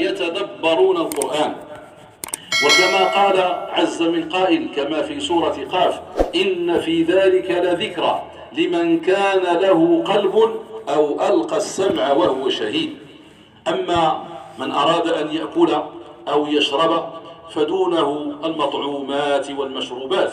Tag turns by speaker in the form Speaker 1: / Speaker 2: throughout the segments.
Speaker 1: يتدبرون القرآن. وكما قال عز من قائل كما في سورة قاف: إن في ذلك لذكرى لمن كان له قلب أو ألقى السمع وهو شهيد. أما من أراد أن يأكل أو يشرب فدونه المطعومات والمشروبات،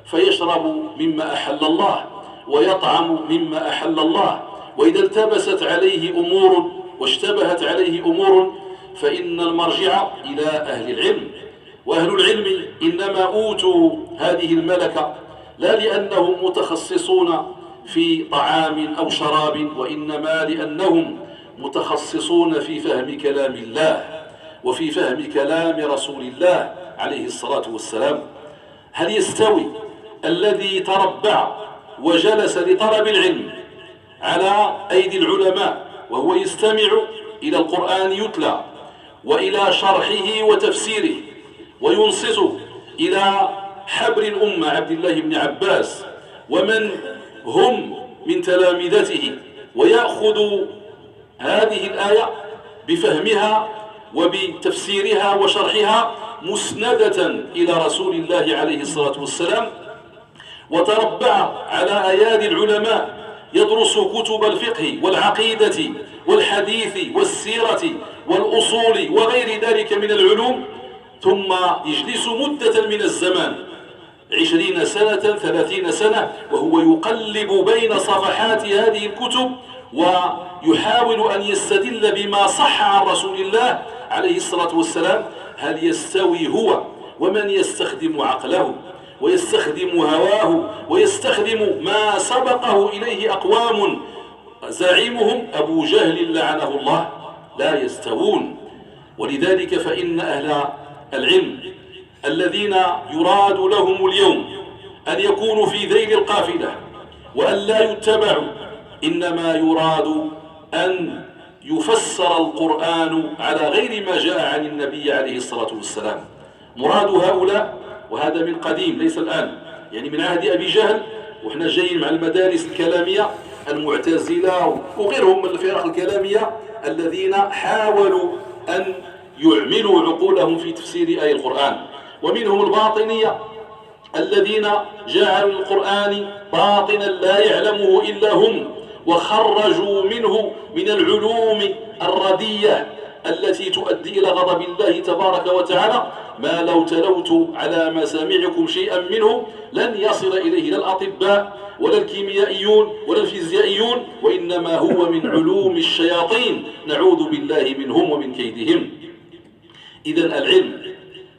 Speaker 1: فيشرب مما أحل الله ويطعم مما أحل الله. وإذا التبست عليه أمور واشتبهت عليه أمور فإن المرجع إلى أهل العلم. وأهل العلم إنما أوتوا هذه الملكة لا لأنهم متخصصون في طعام أو شراب، وإنما لأنهم متخصصون في فهم كلام الله وفي فهم كلام رسول الله عليه الصلاة والسلام. هل يستوي الذي تربع وجلس لطلب العلم على أيدي العلماء وهو يستمع إلى القرآن يتلى وإلى شرحه وتفسيره وينصت إلى حبر الأمة عبد الله بن عباس ومن هم من تلامذته، ويأخذ هذه الآية بفهمها وبتفسيرها وشرحها مسندة إلى رسول الله عليه الصلاة والسلام، وتربع على أيادي العلماء يدرس كتب الفقه والعقيدة والحديث والسيرة والأصول وغير ذلك من العلوم، ثم يجلس مدة من الزمان 20 سنة 30 سنة وهو يقلب بين صفحات هذه الكتب ويحاول أن يستدل بما صح عن رسول الله عليه الصلاة والسلام. هل يستوي هو ومن يستخدم عقله ويستخدم هواه ويستخدم ما سبقه إليه أقوام زعيمهم أبو جهل لعنه الله؟ لا يستوون. ولذلك فإن أهل العلم الذين يراد لهم اليوم أن يكونوا في ذيل القافلة وأن لا يتبعوا، إنما يراد أن يفسر القرآن على غير ما جاء عن النبي عليه الصلاة والسلام. مراد هؤلاء، وهذا من قديم ليس الآن، يعني من عهد أبي جهل وإحنا جايين مع المدارس الكلامية المعتزلة وغيرهم من الفرق الكلامية الذين حاولوا أن يعملوا عقولهم في تفسير آية القرآن. ومنهم الباطنية الذين جعلوا القرآن باطنا لا يعلمه إلا هم، وخرجوا منه من العلوم الردية التي تؤدي إلى غضب الله تبارك وتعالى ما لو تلوت على مسامعكم شيئا منه لن يصل إليه لا الأطباء ولا الكيميائيون ولا الفيزيائيون، وإنما هو من علوم الشياطين، نعوذ بالله منهم ومن كيدهم. إذن العلم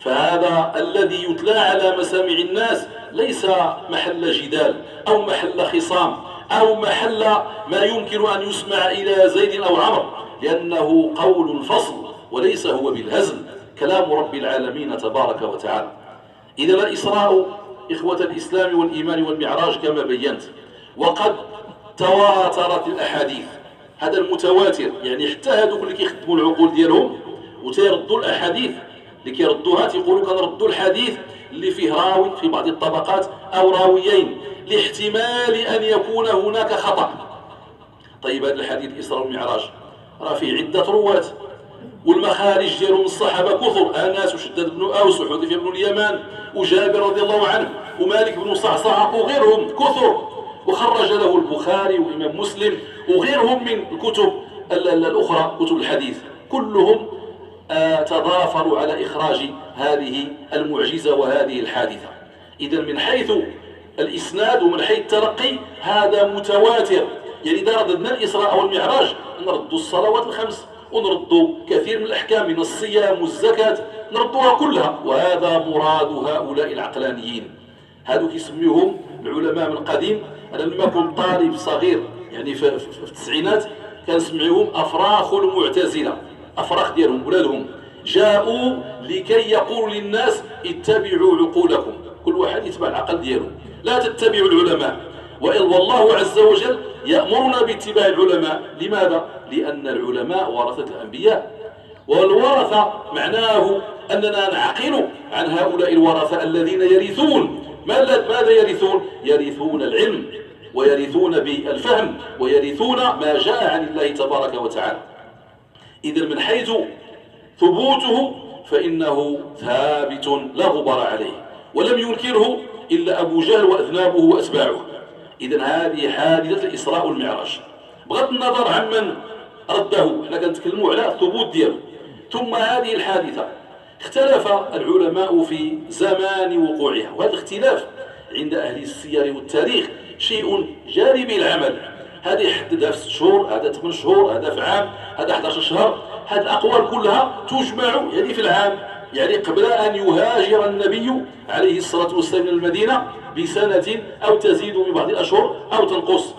Speaker 1: فهذا الذي يتلى على مسامع الناس ليس محل جدال أو محل خصام أو محل ما يمكن أن يسمع إلى زيد أو عمرو، لأنه قول فصل وليس هو بالهزل، كلام رب العالمين تبارك وتعالى. إذا الإسراء إخوة الإسلام والإيمان والمعراج كما بينت، وقد تواترت الأحاديث، هذا المتواتر، يعني حتى هذوك اللي كيخدموا العقول ديالهم وتيردوا الأحاديث اللي كيردوها تيقولوا كنردوا الحديث اللي فيه راوي في بعض الطبقات أو راويين لاحتمال أن يكون هناك خطأ. طيب هذا الحديث الإسراء والمعراج راه فيه عدة رواة والمخارج ديالهم الصحابة كثر، أنس وشداد بن أوس وحذيفة بن اليمان وجابر رضي الله عنه ومالك بن صعصعة وغيرهم كثر، وخرج له البخاري وإمام مسلم وغيرهم من الكتب الأخرى كتب الحديث، كلهم تضافروا على إخراج هذه المعجزة وهذه الحادثة. إذا من حيث الإسناد ومن حيث التلقي هذا متواتر، يعني إذا رددنا الإسراء والمعراج نردوا الصلوات الخمس ونردوا كثير من الأحكام من الصيام والزكاة نردوها كلها، وهذا مراد هؤلاء العقلانيين. هذو كيسميوهم العلماء من قديم. أنا لما كنت طالب صغير يعني في التسعينات كنسمعوهم أفراخ المعتزلة، أفراخ ديالهم ولادهم جاءوا لكي يقولوا للناس اتبعوا عقولكم، كل واحد يتبع العقل دياله، لا تتبعوا العلماء. والله عز وجل يأمرنا باتباع العلماء. لماذا؟ لأن العلماء ورثة الأنبياء، والورثة معناه أننا نعقل عن هؤلاء الورثة الذين يرثون. ماذا يرثون؟ يرثون العلم ويرثون بالفهم ويرثون ما جاء عن الله تبارك وتعالى. إذا من حيث ثبوته فإنه ثابت لا غبار عليه، ولم ينكره إلا أبو جهل وأذنابه وأتباعه. إذن هذه حادثة الإسراء والمعراج بغض النظر عن من رده، احنا كنتكلموا على الثبوت ديالو. ثم هذه الحادثة اختلف العلماء في زمان وقوعها، وهذا الاختلاف عند أهل السير والتاريخ شيء جاري به العمل. هذا يحددها في 6 شهور، هذا 8 شهور، هذا في عام، هذا 11 شهر. هذه الأقوال كلها تجمع يعني في العام، يعني قبل أن يهاجر النبي عليه الصلاة والسلام من المدينة بسنة أو تزيد ببعض الأشهر أو تنقص.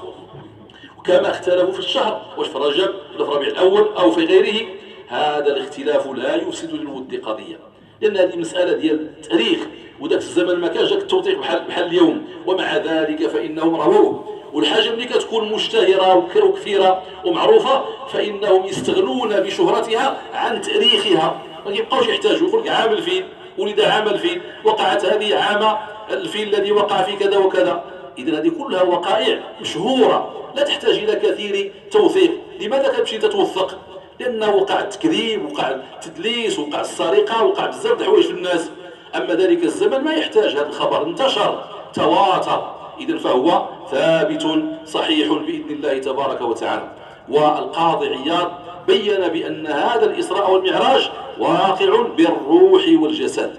Speaker 1: كما اختلفوا في الشهر، واش في رجب ولا في ربيع الأول أو في غيره. هذا الاختلاف لا يفسد للود قضية، لأن هذه مسألة ديال التاريخ، وذاك الزمن ما كانش التوثيق بحال اليوم. ومع ذلك فإنهم رووه، والحاجة ملي كتكون مشتهرة وكثيرة ومعروفة فإنهم يستغنون بشهرتها عن تاريخها، ما كيبقاوش يحتاجوا. يقول لك عام الفيل، ولد عام الفيل، وقعت هذه عام الفيل الذي وقع في كذا وكذا. إذن هذه كلها وقائع مشهورة لا تحتاج إلى كثير توثيق. لماذا كتمشي تتوثق؟ لأنه وقع التكذيب، وقع التدليس، وقع السرقة، وقع بزاف د الحوايج في الناس. أما ذلك الزمن ما يحتاج، هذا الخبر انتشر تواتر، إذن فهو ثابت صحيح بإذن الله تبارك وتعالى. والقاضي عياض بين بأن هذا الإسراء والمعراج واقع بالروح والجسد،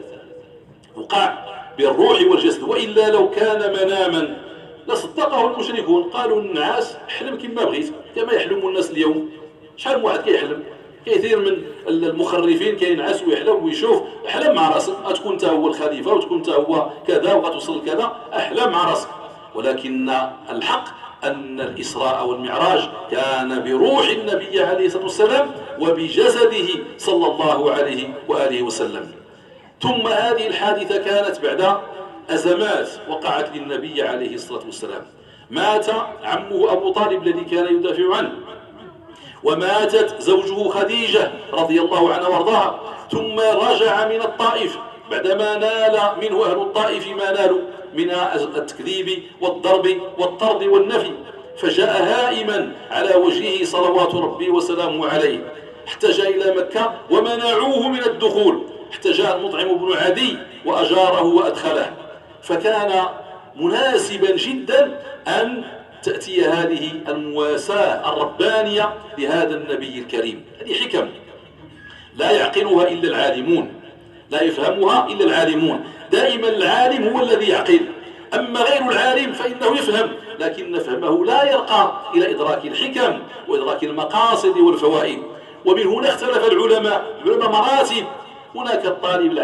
Speaker 1: وقع بالروح والجسد، وإلا لو كان مناما لصدقه المشركون، قالوا النعاس احلم كما بغيت كما يحلم الناس اليوم. شحال من واحد كيحلم، كثير من المخرفين كينعس ويحلم ويشوف، احلم مع راسك تكون انت هو الخليفه وتكون انت هو كذا وغتوصل كذا، احلم مع راسك. ولكن الحق أن الإسراء والمعراج كان بروح النبي عليه الصلاة والسلام وبجسده صلى الله عليه وآله وسلم. ثم هذه الحادثة كانت بعد أزمات وقعت للنبي عليه الصلاة والسلام. مات عمه أبو طالب الذي كان يدافع عنه، وماتت زوجه خديجة رضي الله عنها وارضاها. ثم رجع من الطائف بعدما نال منه أهل الطائف ما نالوا من التكذيب والضرب والطرد والنفي، فجاء هائما على وجهه صلوات ربي وسلامه عليه، حتى جاء إلى مكة ومنعوه من الدخول، حتى جاء المطعم بن عدي وأجاره وأدخله. فكان مناسبا جدا أن تأتي هذه المواساة الربانية لهذا النبي الكريم. هذه حكم لا يعقلها إلا العالمون، لا يفهمها إلا العالمون. دائما العالم هو الذي يعقل، أما غير العالم فإنه يفهم، لكن فهمه لا يرقى إلى إدراك الحكم وإدراك المقاصد والفوائد. ومن هنا اختلف العلماء مراتب، هناك الطالب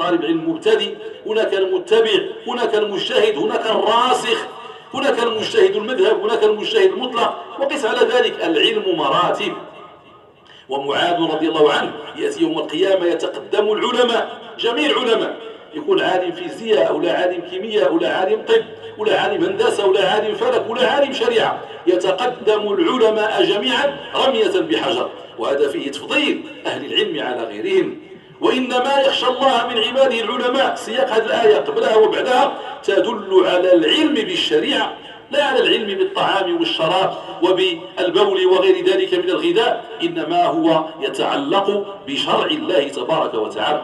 Speaker 1: علم المبتدئ، هناك المتبع، هناك المجتهد، هناك الراسخ، هناك المجتهد المذهب، هناك المجتهد المطلق، وقس على ذلك. العلم مراتب. ومعاذ رضي الله عنه يأتي يوم القيامة يتقدم العلماء، جميع العلماء، يكون عالم فيزياء ولا عالم كيمياء ولا عالم طب ولا عالم هندسة ولا عالم فلك ولا عالم شريعة، يتقدم العلماء جميعا رمية بحجر. وهذا فيه تفضيل أهل العلم على غيرهم. وإنما يخشى الله من عباده العلماء. سياق هذه الآية قبلها وبعدها تدل على العلم بالشريعة، لا على العلم بالطعام والشراب وبالبول وغير ذلك من الغذاء، إنما هو يتعلق بشرع الله تبارك وتعالى.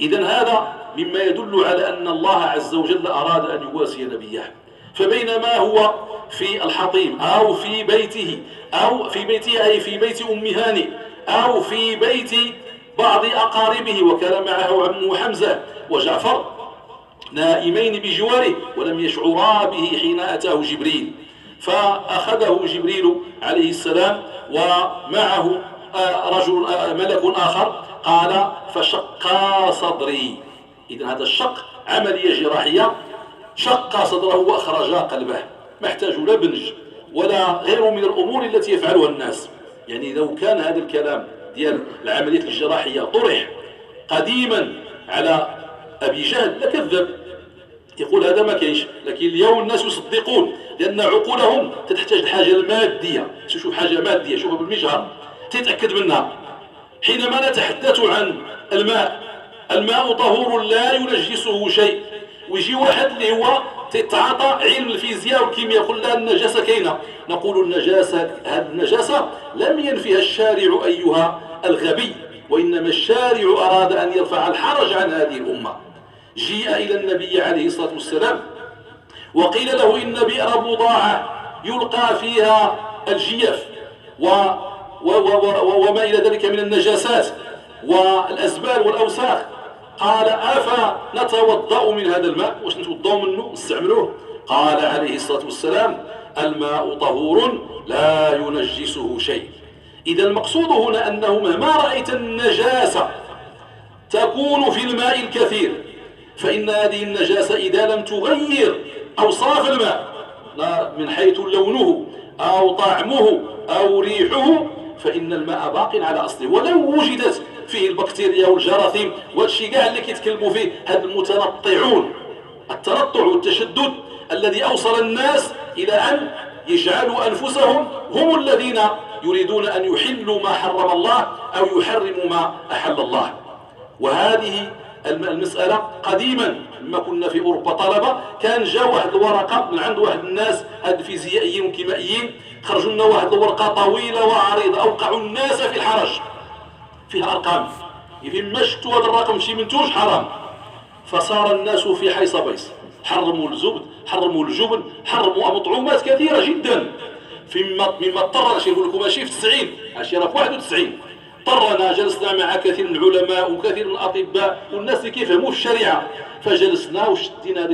Speaker 1: إذن هذا مما يدل على أن الله عز وجل أراد أن يواسي نبيه. فبينما هو في الحطيم أو في بيته أي في بيت أم هانئ أو في بيت بعض أقاربه، وكان معه عمه حمزة وجعفر نائمين بجواره ولم يشعرا به حين أتاه جبريل، فأخذه جبريل عليه السلام ومعه ملك آخر، قال فشق صدري. إذن هذا الشق عملية جراحية، شق صدره وأخرج قلبه، ما احتاجوا لا بنج ولا غيره من الأمور التي يفعلها الناس. يعني لو كان هذا الكلام ديال العملية الجراحية طرح قديما على أبي جهل لكذب، يقول هذا ما كاينش. لكن اليوم الناس يصدقون لأن عقولهم تحتاج الحاجة المادية. تشوف حاجة مادية شوفها بالمجهر تتأكد منها. حينما نتحدث عن الماء طهور لا ينجسه شيء، ويجي واحد اللي هو تتعاطى علم الفيزياء والكيمياء يقول لا النجاسة كاينة، نقول النجاسة، هذه النجاسة لم ينفيها الشارع أيها الغبي، وإنما الشارع أراد أن يرفع الحرج عن هذه الأمة. جيء إلى النبي عليه الصلاة والسلام وقيل له إن بئر بضاعة يلقى فيها الجيف وما إلى ذلك من النجاسات والأزبال والأوساخ. قال أفنتوضأ من هذا الماء؟ واش نتوضأ منه نستعملوه؟ قال عليه الصلاة والسلام الماء طهور لا ينجسه شيء. إذا المقصود هنا أنه مهما رأيت النجاسة تكون في الماء الكثير فإن هذه النجاسة إذا لم تغير أوصاف الماء لا من حيث لونه أو طعمه أو ريحه فإن الماء باق على أصله، ولو وجدت فيه البكتيريا والجراثيم والشيء كاع اللي كيتكلموا فيه هاد المتنطعون. التنطع والتشدد الذي أوصل الناس إلى أن يجعلوا أنفسهم هم الذين يريدون أن يحلوا ما حرم الله أو يحرموا ما أحل الله. وهذه المسألة قديما لما كنا في أوروبا طلبة كان جاء واحد الورقة من عند واحد الناس هاد الفيزيائيين والكيميائيين خرجوا لنا واحد الورقة طويلة وعريضة أوقعوا الناس في الحرج، فيها أرقام فيما شفتوا هذا الرقم شي منتوج حرام، فصار الناس في حيص بيص، حرموا الزبد حرموا الجبن حرموا مطعومات كثيرة جدا مما اضطرنا شي يقول لكم ماشي في 90 ماشي راه في 91 اضطرنا جلسنا مع كثير من العلماء وكثير من الأطباء والناس اللي كيفهموا في الشريعة فجلسنا وشدينا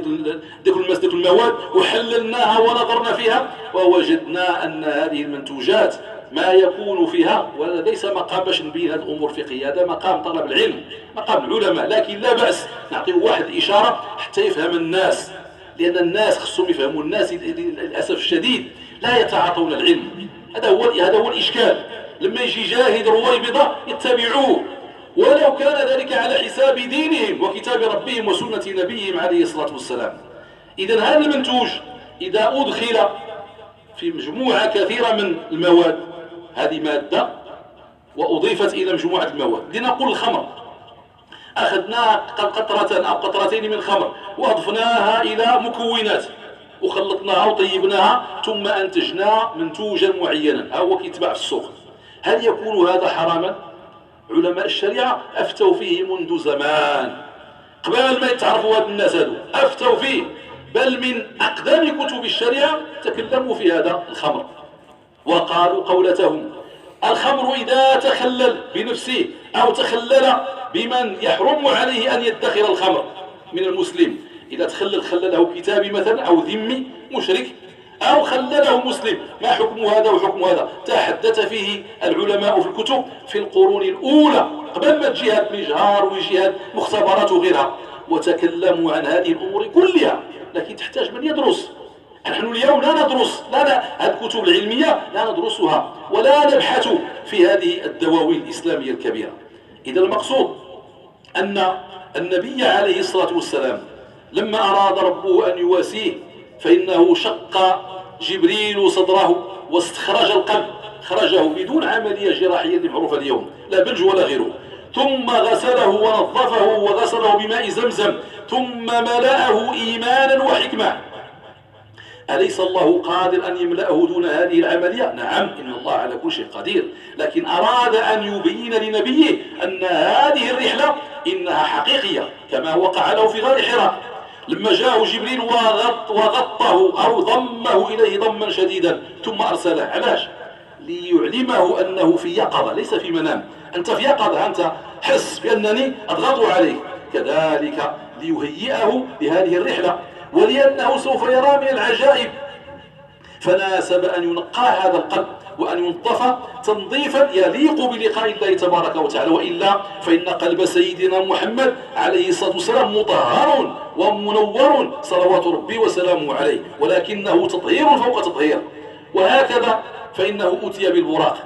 Speaker 1: ديك المواد وحللناها ونظرنا فيها ووجدنا أن هذه المنتوجات ما يكون فيها وليس مقام باش نبين هذه الأمور الفقهية، هذا مقام طلب العلم مقام العلماء، لكن لا بأس نعطيه واحد الإشارة حتى يفهم الناس، لأن الناس خصهم يفهموا. الناس للأسف الشديد لا يتعاطون العلم، هذا هو الإشكال. لما يجي جاهد رويبضة يتبعوه ولو كان ذلك على حساب دينهم وكتاب ربهم وسنة نبيهم عليه الصلاة والسلام. إذا هذا المنتوج إذا أدخل في مجموعة كثيرة من المواد، هذه مادة وأضيفت إلى مجموعة المواد، لنقول الخمر أخذنا قطرة أو قطرتين من الخمر وأضفناها إلى مكونات وخلطناها وطيبناها ثم أنتجنا منتوجا معينا هو كيتباع في السوق، هل يكون هذا حراما؟ علماء الشريعة أفتوا فيه منذ زمان قبل ما يتعرفوا هذا الناس هذو، أفتوا فيه، بل من أقدم كتب الشريعة تكلموا في هذا الخمر وقالوا قولتهم: الخمر إذا تخلل بنفسه أو تخلل بمن يحرم عليه أن يدخر الخمر من المسلم، إذا خلله كتابي مثلا أو ذمي مشرك أو خلله مسلم، ما حكم هذا وحكم هذا؟ تحدث فيه العلماء في الكتب في القرون الأولى قبل ما تجي هاد مجهار ويجي هاد مختبرات وغيرها، وتكلموا عن هذه الأمور كلها، لكن تحتاج من يدرس. نحن اليوم لا ندرس، هذه الكتب العلمية لا ندرسها ولا نبحث في هذه الدواوين الإسلامية الكبيرة. إذا المقصود أن النبي عليه الصلاة والسلام لما أراد ربه أن يواسيه فإنه شق جبريل صدره واستخرج القلب، خرجه بدون عملية جراحية معروفة اليوم، لا بلج ولا غيره، ثم غسله ونظفه وغسله بماء زمزم ثم ملأه إيمانا وحكمة. أليس الله قادر أن يملأه دون هذه العملية؟ نعم، إن الله على كل شيء قدير، لكن أراد أن يبين لنبيه أن هذه الرحلة إنها حقيقية كما وقع له في غار حراء لما جاءه جبريل وغطه أو ضمه إليه ضما شديدا ثم أرسله. علاش؟ ليعلمه أنه في يقظة ليس في منام، أنت في يقظة، أنت حس بأنني أضغط عليك، كذلك ليهيئه لهذه الرحلة، ولأنه سوف يرى من العجائب، فناسب أن ينقى هذا القلب وأن ينظف تنظيفا يليق بلقاء الله تبارك وتعالى، وإلا فإن قلب سيدنا محمد عليه الصلاة والسلام مطهر ومنور صلوات ربي وسلامه عليه، ولكنه تطهير فوق تطهير. وهكذا فإنه أتي بالبراق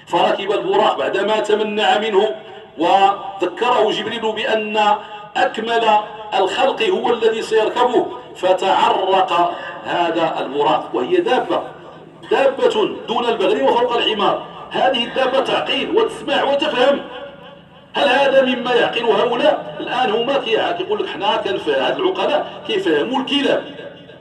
Speaker 1: فركب البراق بعدما تمنع منه وذكره جبريل بأن أكمل الخلق هو الذي سيركبه، فتعرق هذا البراق، وهي دابة دون البغل وفوق الحمار. هذه الدابة تعقل وتسمع وتفهم. هل هذا مما يعقل هؤلاء؟ الآن هما يقول لك حنا هذا العقلاء كيفهموا الكلاب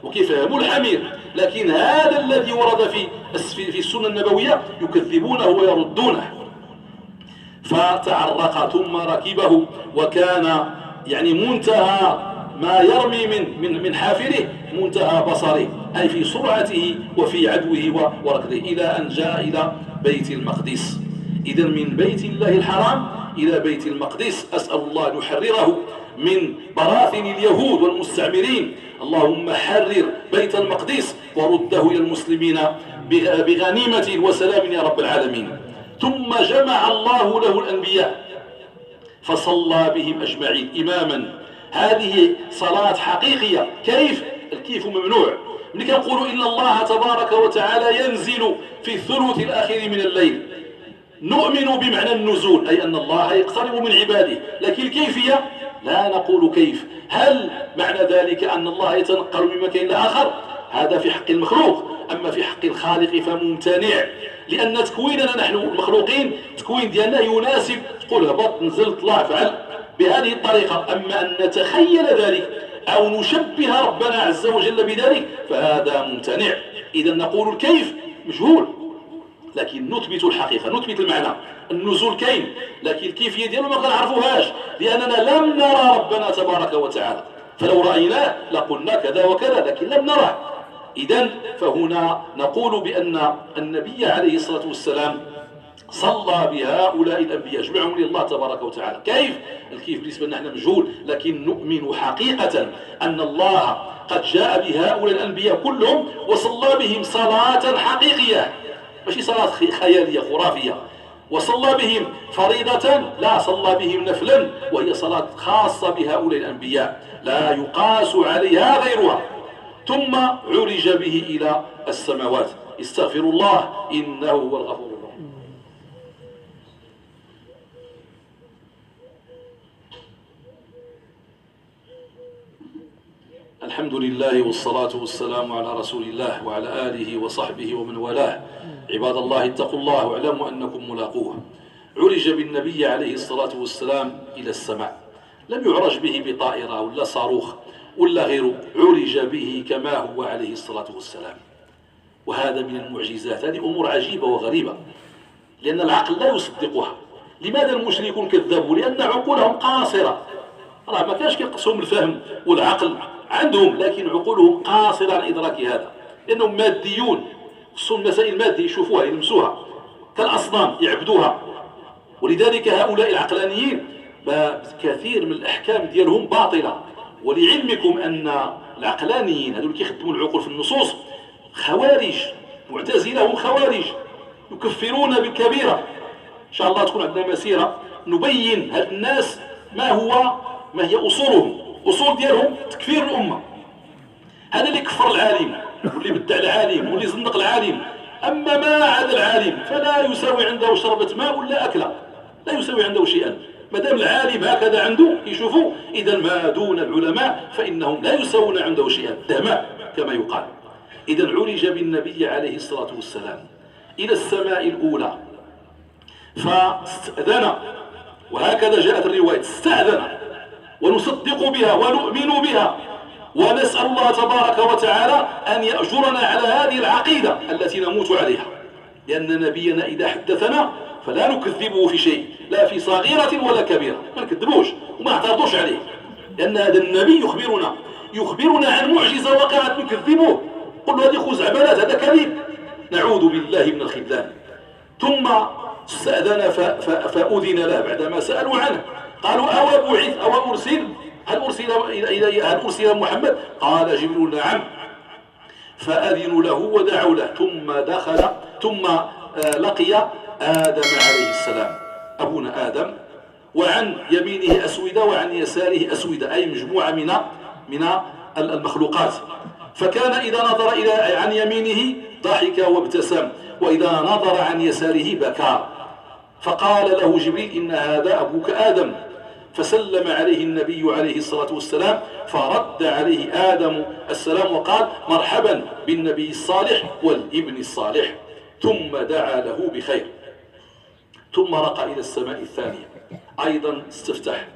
Speaker 1: وكيفهموا الحمير، لكن هذا الذي ورد في السنة النبوية يكذبونه ويردونه. فتعرق ثم ركبه، وكان يعني منتهى ما يرمي من حافره منتهى بصره، أي في سرعته وفي عدوه وركضه، إلى أن جاء إلى بيت المقدس. إذا من بيت الله الحرام إلى بيت المقدس، أسأل الله أن يحرره من براثن اليهود والمستعمرين. اللهم حرر بيت المقدس ورده إلى المسلمين بغنيمة وسلام يا رب العالمين. ثم جمع الله له الأنبياء فصلى بهم أجمعين إماما. هذه صلاة حقيقية. الكيف ممنوع. ملي كنقولوا إن الله تبارك وتعالى ينزل في الثلث الأخير من الليل، نؤمن بمعنى النزول، أي أن الله يقترب من عباده، لكن الكيفية لا نقول كيف. هل معنى ذلك أن الله يتنقل من مكان إلى آخر؟ هذا في حق المخلوق. أما في حق الخالق فممتنع، لأن تكويننا نحن المخلوقين تكوين ديالنا يناسب تقول هبط نزل طلع فعل بهذه الطريقة. أما أن نتخيل ذلك أو نشبه ربنا عز وجل بذلك فهذا ممتنع. إذا نقول الكيف مجهول، لكن نثبت الحقيقة، نثبت المعنى. النزول كاين، لكن الكيفية ديالو ما كنعرفوهاش، لأننا لم نرى ربنا تبارك وتعالى. فلو رأيناه لقلنا كذا وكذا، لكن لم نراه. إذن فهنا نقول بأن النبي عليه الصلاة والسلام صلى بهؤلاء الأنبياء، جمعهم لله تبارك وتعالى. الكيف بالنسبة لنا نحن مجهول، لكن نؤمن حقيقة أن الله قد جاء بهؤلاء الأنبياء كلهم وصلى بهم صلاة حقيقية، ماشي صلاة خيالية خرافية. وصلى بهم فريضة، لا، صلى بهم نفلا، وهي صلاة خاصة بهؤلاء الأنبياء لا يقاس عليها غيرها. ثم عرج به إلى السماوات. استغفر الله إنه هو الغفور الرحيم. الحمد لله والصلاة والسلام على رسول الله وعلى آله وصحبه ومن والاه. عباد الله اتقوا الله واعلموا أنكم ملاقوه. عرج بالنبي عليه الصلاة والسلام إلى السماء، لم يعرج به بطائرة ولا صاروخ ولا غيره، عرج به كما هو عليه الصلاة والسلام. وهذا من المعجزات. هذه أمور عجيبة وغريبة، لأن العقل لا يصدقها. لماذا المشركون كذبوا؟ لأن عقولهم قاصرة. راه ما كانش كيقصهم الفهم والعقل عندهم، لكن عقولهم قاصرة عن إدراك هذا، لأنهم ماديون، خصهم المسائل المادية يشوفوها يلمسوها كالأصنام يعبدوها. ولذلك هؤلاء العقلانيين كثير من الأحكام ديالهم باطلة. ولعلمكم أن العقلانيين هذول كيخدموا العقول في النصوص خوارج، معتزلة هم خوارج، يكفرون بالكبيرة. إن شاء الله تكون عندنا مسيرة نبين هاد الناس ما هي أصولهم. أصول ديالهم تكفير الأمة. هذا اللي كفر العالم واللي بدع العالم واللي زندق العالم. أما ما عدا العالم فلا يساوي عنده شربة ماء ولا أكلة، لا يساوي عنده شيئا. ما دام العالم هكذا عنده يشوفوا، إذا ما دون العلماء فإنهم لا يساوون عنده شيئا، دهماء كما يقال. إذا عرج بالنبي عليه الصلاة والسلام إلى السماء الأولى فاستأذن، وهكذا جاءت الرواية، استأذن، ونصدق بها ونؤمن بها، ونسأل الله تبارك وتعالى أن يأجرنا على هذه العقيدة التي نموت عليها. لأن نبينا إذا حدثنا فلا نكذبه في شيء، لا في صغيرة ولا كبيرة، ما نكذبوش وما نعترضوش عليه، لأن هذا النبي يخبرنا عن معجزة وقعت نكذبه، قل له هذه خزعبلات، هذا كذب، نعوذ بالله من الخذلان. ثم استأذن فأذن له بعدما سألوا عنه، قالوا أو بعث أو أرسل، هل أرسل محمد؟ قال جبريل نعم. فأذنوا له ودعوا له، ثم لقي آدم عليه السلام، أبونا آدم، وعن يمينه أسودة وعن يساره أسودة، أي مجموعة من المخلوقات. فكان إذا نظر عن يمينه ضحك وابتسم، وإذا نظر عن يساره بكى. فقال له جبريل إن هذا أبوك آدم. فسلم عليه النبي عليه الصلاة والسلام، فرد عليه آدم السلام وقال مرحبا بالنبي الصالح والابن الصالح، ثم دعا له بخير. ثم رقى إلى السماء الثانية، أيضا استفتح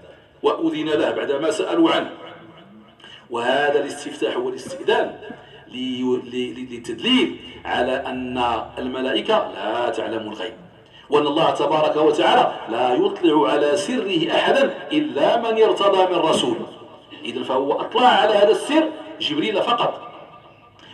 Speaker 1: وأذن له بعدما سألوا عنه. وهذا الاستفتاح والاستئذان للتدليل على أن الملائكة لا تعلم الغيب، وأن الله تبارك وتعالى لا يطلع على سره أحدا إلا من يرتضى من رسول. إذن فهو أطلع على هذا السر جبريل فقط،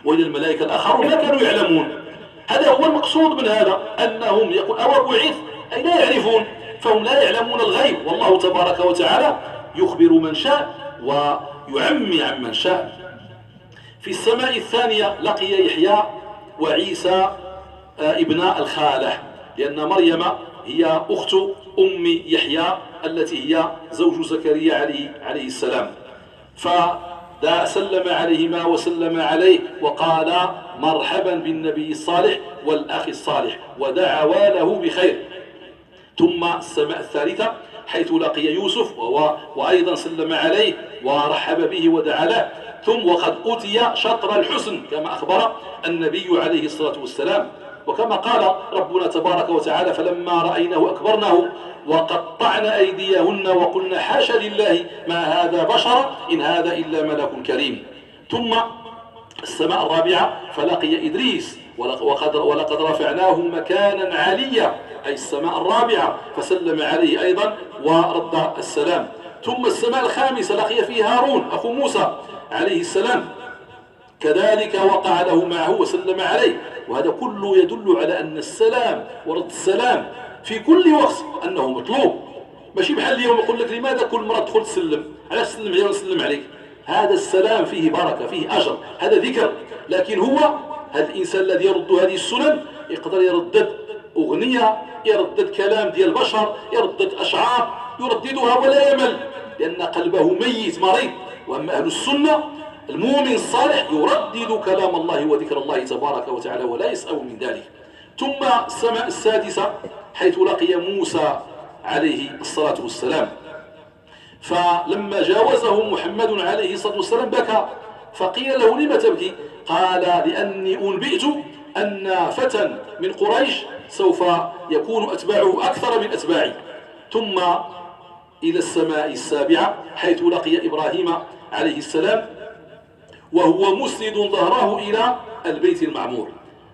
Speaker 1: وإلى الملائكة الآخرون ما كانوا يعلمون. هذا هو المقصود من هذا، أنهم يقول أو بعث أي لا يعرفون، فهم لا يعلمون الغيب، والله تبارك وتعالى يخبر من شاء ويعمي عن من شاء. في السماء الثانية لقي يحيى وعيسى ابن الخالة، لأن مريم هي أخت أم يحيى التي هي زوج زكريا عليه السلام. فسلم عليهما وسلم عليه وقال مرحبا بالنبي الصالح والأخ الصالح ودعوا له بخير. ثم السماء الثالثة حيث لقي يوسف وأيضا سلم عليه ورحب به ودعا له. ثم وقد أتي شطر الحسن كما أخبر النبي عليه الصلاة والسلام، وكما قال ربنا تبارك وتعالى فلما رأيناه أكبرناه وقطعنا أيديهن وقلنا حاشا لله ما هذا بشر إن هذا إلا ملك كريم. ثم السماء الرابعة فلقي إدريس ولقد رفعناه مكانا عليا، أي السماء الرابعة، فسلم عليه أيضا ورد السلام. ثم السماء الخامسة لقي فيه هارون أخو موسى عليه السلام، كذلك وقع له معه وسلم عليه. وهذا كله يدل على أن السلام ورد السلام في كل وقت أنه مطلوب. ماشي بحال اليوم يقول لك لماذا كل مرة تدخل تسلم، علاش تسلم عليه ونسلم عليك؟ هذا السلام فيه بركة فيه أجر، هذا ذكر. لكن هو هذا الإنسان الذي يرد هذه السنن يقدر يردد أغنية، يردد كلام ديال البشر، يردد أشعار يرددها ولا يمل، لأن قلبه ميت مريض. وأما أهل السنة المؤمن الصالح يردد كلام الله وذكر الله تبارك وتعالى ولا يسأو من ذلك. ثم السماء السادسة حيث لقي موسى عليه الصلاة والسلام، فلما جاوزه محمد عليه الصلاة والسلام بكى، فقيل له لم تبكي؟ قال لأني أنبئت أن فتى من قريش سوف يكون أتباعه أكثر من أتباعي. ثم إلى السماء السابعة حيث لقي إبراهيم عليه السلام وهو مسند ظهره إلى البيت المعمور.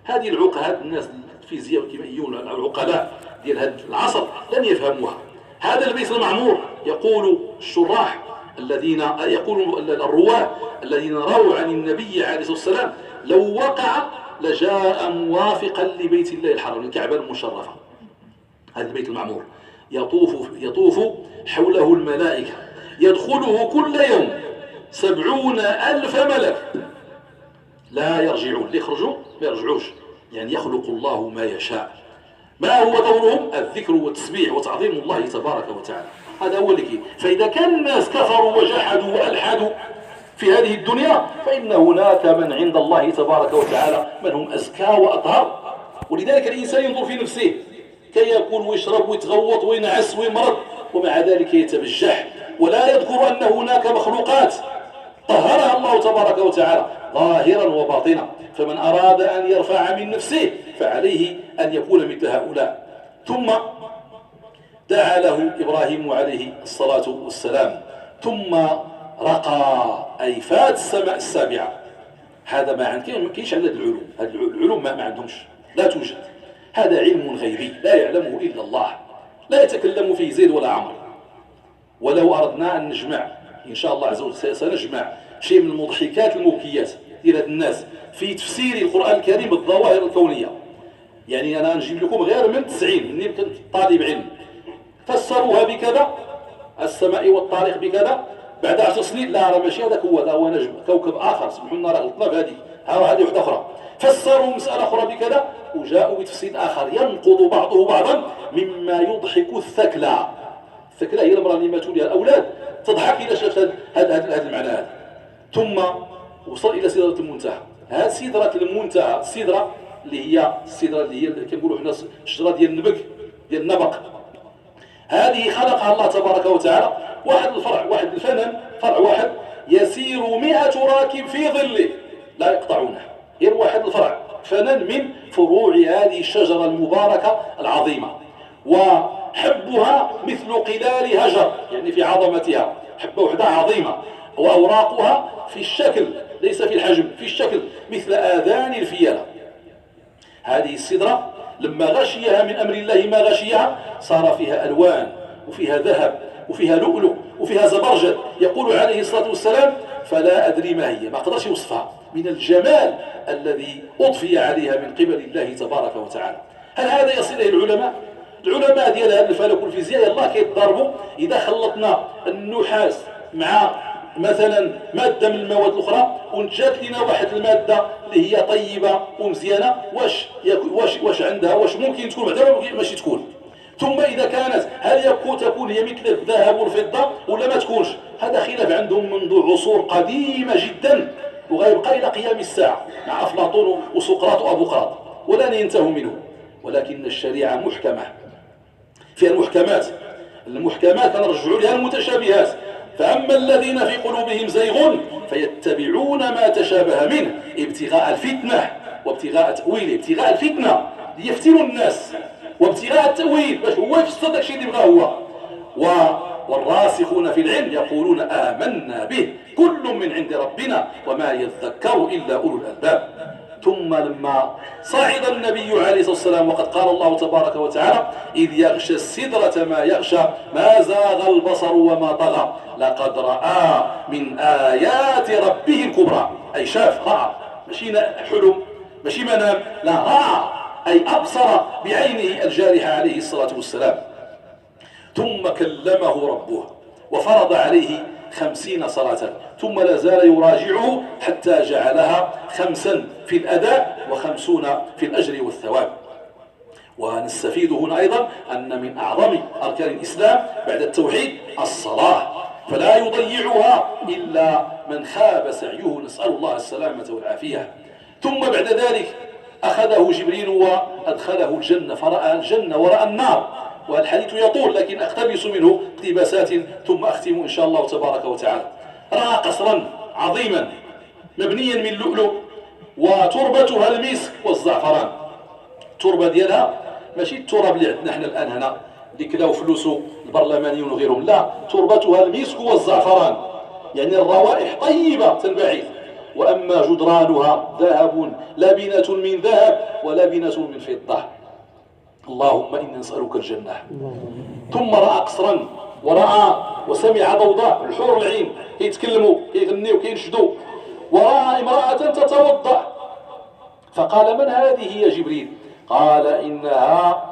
Speaker 1: هذه العقلاء الناس الفيزياء والكيميائيون العقلاء ديال هذا العصر لن يفهموها. هذا البيت المعمور يقول الشراح الذين يقول الرواه الذين رووا عن النبي عليه الصلاة والسلام لو وقع لجاء موافقا لبيت الله الحرام الكعبة المشرفة. هذا البيت المعمور يطوف حوله الملائكة، يدخله كل يوم 70,000 ملك لا يرجعون، يخرجوا ما يرجعوش، يعني يخلق الله ما يشاء. ما هو دورهم؟ الذكر والتسبيح وتعظيم الله تبارك وتعالى. هذا هو اللي فإذا كان الناس كفروا وجحدوا وألحدوا في هذه الدنيا فإن هناك من عند الله تبارك وتعالى من هم أزكى وأطهر. ولذلك الإنسان ينظر في نفسه كي يأكل ويشرب ويتغوط وينعس ويمرض، ومع ذلك يتبجح ولا يذكر أن هناك مخلوقات طهرها الله تبارك وتعالى ظاهرا وباطنا. فمن أراد أن يرفع من نفسه فعليه أن يكون مثل هؤلاء. ثم دعا له إبراهيم عليه الصلاة والسلام، ثم رقى أي فات السماء السابعة. هذا ما كاينش عندنا العلوم، هذه العلوم ما عندهمش، لا توجد. هذا علم غيبي لا يعلمه إلا الله، لا يتكلم فيه زيد ولا عمر. ولو أردنا أن نجمع إن شاء الله عز وجل سنجمع شيء من المضحكات المبكيات إلى الناس في تفسير القرآن الكريم بالظواهر الكونية. يعني أنا نجيب لكم غير من 90 إني كنت طالب علم فسروها بكذا، السماء والطارق بكذا، بعد 10 سنين لا راه ماشي هذاك هو، هو نجم كوكب آخر، سمحوا لنا راه غلطنا في هذه، هذه واحدة أخرى. فسروا مسألة أخرى بكذا وجاءوا بتفسير آخر ينقض بعضه بعضا مما يضحك الثكلى. الثكلى هي المرأة اللي ماتوا لها الأولاد تضحك إلى شافت هذا المعنى هذا. ثم وصل إلى سدرة المنتهى. هذه سدرة المنتهى السدرة اللي هي كنقولوا حنا الشجرة ديال النبق ديال النبق، هذه خلقها الله تبارك وتعالى واحد الفرع، واحد الفنن، فرع واحد يسير 100 راكب في ظله لا يقطعونه، غير واحد الفرع فنن من فروع هذه الشجرة المباركة العظيمة. وحبها مثل قلال هجر، يعني في عظمتها حبة وحدة عظيمة، وأوراقها في الشكل ليس في الحجم، في الشكل مثل آذان الفيلة. هذه السدرة لما غشيها من أمر الله ما غشيها صار فيها ألوان وفيها ذهب وفيها لؤلؤ وفيها زبرجد. يقول عليه الصلاة والسلام فلا أدري ما هي، ما قدرش يوصفها من الجمال الذي أضفي عليها من قبل الله تبارك وتعالى. هل هذا يصل إلى العلماء؟ العلماء ديال هذا الفلك والفيزياء يلاه كيتضاربوا إذا خلطنا النحاس مع مثلا مادة من المواد الأخرى ونجات لنا واحد المادة اللي هي طيبة ومزيانة، واش عندها، واش ممكن تكون بعدا ماشي تكون. ثم إذا كانت هل تكون هي مثل الذهب والفضة ولا ما تكونش؟ هذا خلاف عندهم منذ عصور قديمة جدا وغيبقى إلى قيام الساعة مع أفلاطون وسقراط وأبوقراط ولن ينتهوا منه. ولكن الشريعة محكمة فيها المحكمات كنرجعوا لها المتشابهات. فأما الذين في قلوبهم زيغ فيتبعون ما تشابه منه ابتغاء الفتنة وابتغاء تأويله. ابتغاء الفتنة ليفتنوا الناس، وابتغاء التأويل باش هو يفسر داك الشيء اللي بغاه هو. والراسخون في العلم يقولون آمنا به كل من عند ربنا وما يذكر إلا أولو الألباب. ثم لما صعد النبي عليه الصلاة والسلام وقد قال الله تبارك وتعالى إذ يغشى السدرة ما يغشى ما زاغ البصر وما طغى لقد رأى من آيات ربه الكبرى، أي شاف رأى، ماشي حلم ماشي منام، لا رأى أي أبصر بعينه الجارحة عليه الصلاة والسلام. ثم كلمه ربه وفرض عليه 50 صلاة ثم لا زال يراجعه حتى جعلها 5 في الأداء و50 في الأجر والثواب. ونستفيد هنا أيضا أن من أعظم أركان الإسلام بعد التوحيد الصلاة، فلا يضيعها إلا من خاب سعيه، نسأل الله السلامة والعافية. ثم بعد ذلك أخذه جبريل وأدخله الجنة فرأى الجنة ورأى النار. والحديث يطول لكن أقتبس منه اقتباسات ثم أختم إن شاء الله تبارك وتعالى. رأى قصرا عظيما مبنيا من لؤلؤ وتربتها المسك والزعفران. التربة ديالها ماشي التراب اللي عندنا احنا الآن هنا اللي كلاو فلوسو البرلمانيون وغيرهم، لا، تربتها المسك والزعفران، يعني الروائح طيبة تنبعث. وأما جدرانها ذهب لبنة من ذهب ولبنة من فضة. اللهم إنا نسألك الجنة. ثم رأى قصرا ورأى وسمع ضوضاء الحور العين كيتكلموا كيغنيوا كينشدوا، ورأى امرأة تتوضأ فقال من هذه يا جبريل؟ قال إنها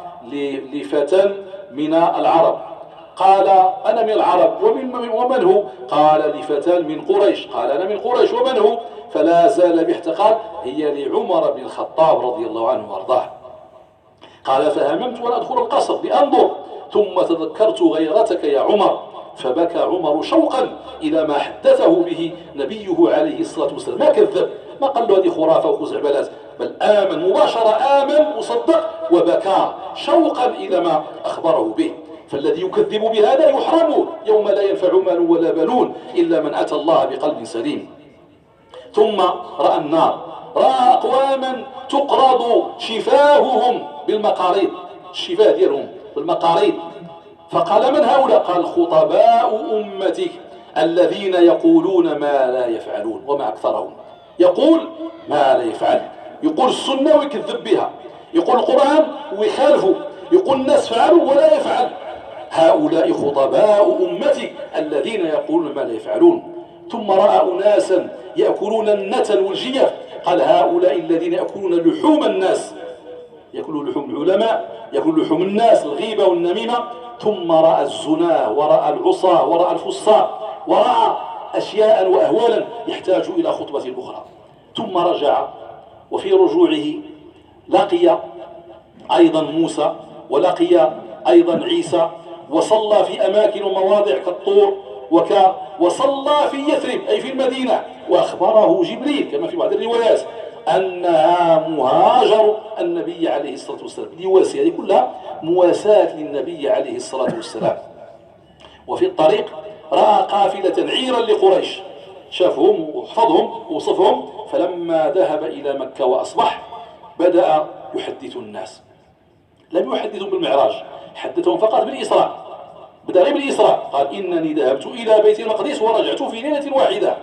Speaker 1: لفتى من العرب. قال أنا من العرب ومن هو؟ قال لفتى من قريش. قال أنا من قريش ومن هو؟ فلا زال باحتقال هي لعمر بن الخطاب رضي الله عنه وارضاه. قال فهممت وأن أدخل القصر لأنظر ثم تذكرت غيرتك يا عمر، فبكى عمر شوقا إلى ما حدثه به نبيه عليه الصلاة والسلام. ما كذب، ما قال له هذه خرافة وخزعبلات، بل آمن مباشرة، آمن وصدق وبكى شوقا إلى ما أخبره به. فالذي يكذب بهذا يحرم يوم لا ينفع مال ولا بنون إلا من أتى الله بقلب سليم. ثم رأى النار، رأى أقواما تقرض شفاههم بالمقاريض، الشفاه ديالهم بالمقاريض. فقال من هؤلاء؟ قال خطباء أمتك الذين يقولون ما لا يفعلون. وما أكثرهم يقول ما لا يفعل، يقول السنة ويكذب بها، يقول القرآن ويخالفه، يقول الناس فعلوا ولا يفعل. هؤلاء خطباء أمتك الذين يقولون ما لا يفعلون. ثم رأى أناسا يأكلون النتن والجيف، قال هؤلاء الذين يأكلون لحوم الناس، يأكلون لحوم العلماء، يأكلون لحوم الناس، الغيبة والنميمة. ثم رأى الزنا ورأى العصاة ورأى الفساق ورأى أشياء وأهوالا يحتاج إلى خطبة أخرى. ثم رجع، وفي رجوعه لقي أيضا موسى ولقي أيضا عيسى، وصلى في أماكن ومواضع كالطور وصلى في يثرب أي في المدينة. وأخبره جبريل كما في بعض الروايات أنها مهاجر النبي عليه الصلاة والسلام. الواسية هذه كلها مواساة للنبي عليه الصلاة والسلام. وفي الطريق رأى قافلة عيرا لقريش، شافهم وحفظهم ووصفهم. فلما ذهب إلى مكة وأصبح بدأ يحدث الناس، لم يحدثهم بالمعراج، حدثهم فقط بالإسراء، بدأ غير بالإسراء. قال إنني ذهبت إلى بيت المقدس ورجعت في ليلة واحدة.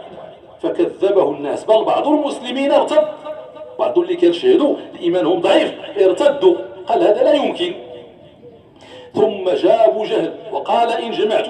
Speaker 1: فكذبه الناس، بل بعض المسلمين ارتد، بعض اللي كان شهدوا إيمانهم ضعيف ارتدوا، قال هذا لا يمكن. ثم جاء أبو جهل وقال إن جمعت